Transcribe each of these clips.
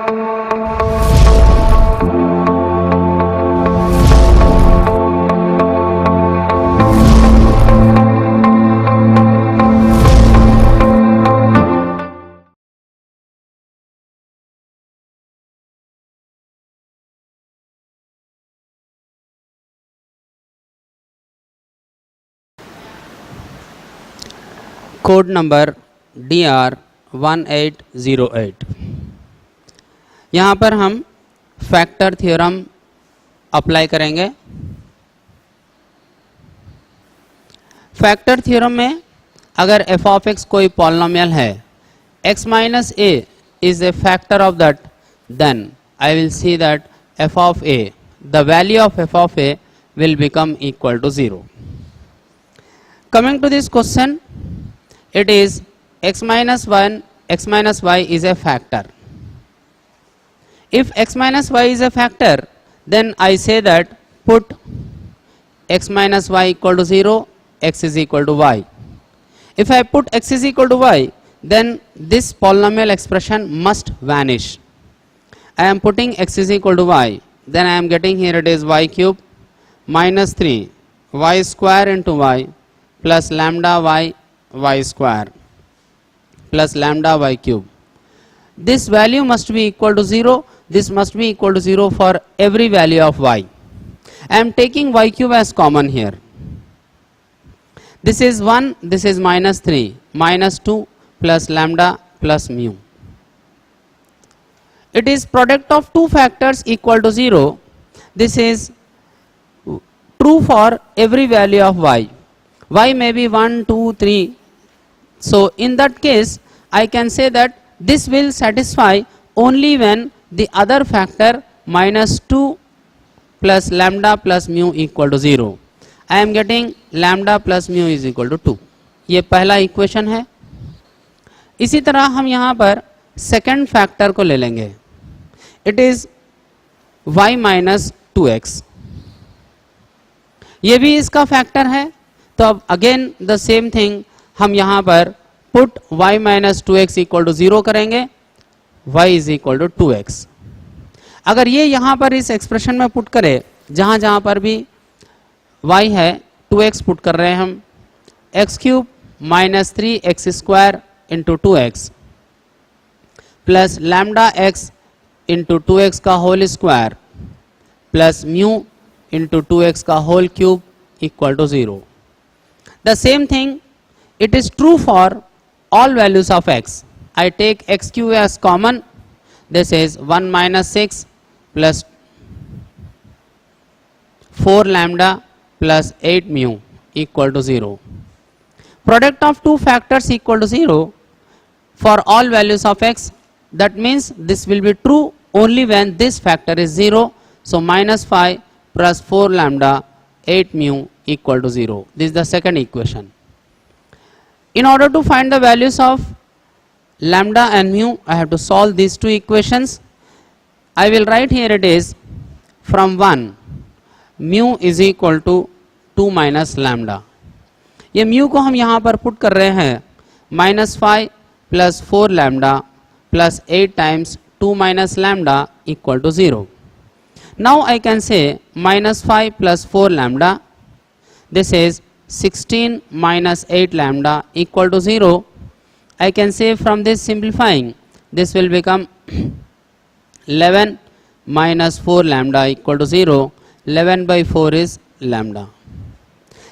Code number DR1808। यहाँ पर हम फैक्टर थ्योरम अप्लाई करेंगे। फैक्टर थ्योरम में अगर f ऑफ x कोई पॉलिनोमियल है, x minus a is a factor of that, then I will see that f of a, the value of f of a will become equal to 0. Coming to this question, it is x minus 1, x minus y is a factor. If x minus y is a factor, then I say that put x minus y equal to 0, x is equal to y. If I put x is equal to y, then this polynomial expression must vanish. I am putting x is equal to y, then I am getting here it is y cube minus 3 y square into y plus lambda y y square plus lambda y cube. This value must be equal to 0. This must be equal to 0 for every value of y. I am taking y cube as common here. This is 1, this is minus 3, minus 2 plus lambda plus mu. It is product of two factors equal to 0. This is true for every value of y. Y may be 1, 2, 3. So in that case, I can say that this will satisfy only when the other factor minus 2 plus lambda plus mu equal to 0. I am getting lambda plus mu is equal to 2. ये पहला equation है। इसी तरह हम यहाँ पर second factor को ले लेंगे। It is y minus 2x। ये भी इसका फैक्टर है। तो अब अगेन द सेम थिंग, हम यहाँ पर put y minus 2x equal to 0 करेंगे, y is equal to 2x। अगर ये यहाँ पर इस एक्सप्रेशन में पुट करें, जहाँ जहाँ पर भी y है 2x पुट कर रहे हैं हम, x cube minus 3x square into 2x plus lambda x into 2x का whole square plus mu into 2x का whole cube equal to 0. The same thing, it is true for all values of x. I take x cube as common. This is 1 minus 6 plus 4 lambda plus 8 mu equal to 0. Product of two factors equal to 0 for all values of x. That means this will be true only when this factor is 0. So minus 5 plus 4 lambda 8 mu equal to 0. This is the second equation. In order to find the values of lambda and mu, I have to solve these two equations. I will write here it is from 1 mu is equal to 2 minus lambda. ये mu को हम यहाँ पर put कर रहे हैं, minus 5 plus 4 lambda plus 8 times 2 minus lambda equal to 0. Now I can say minus 5 plus 4 lambda, this is 16 minus 8 lambda equal to 0. I can say from this simplifying, this will become 11 minus 4 lambda equal to 0. 11 by 4 is lambda.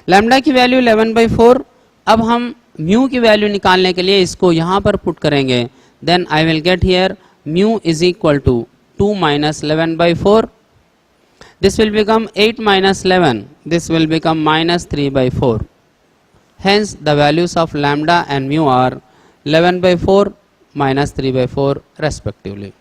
Lambda की value 11 by 4. अब हम mu की value निकालने के लिए इसको यहाँ पर पुट करेंगे. Then I will get here mu is equal to 2 minus 11 by 4. This will become 8 minus 11. This will become minus 3 by 4. Hence the values of lambda and mu are 11 by 4 minus 3 by 4 respectively.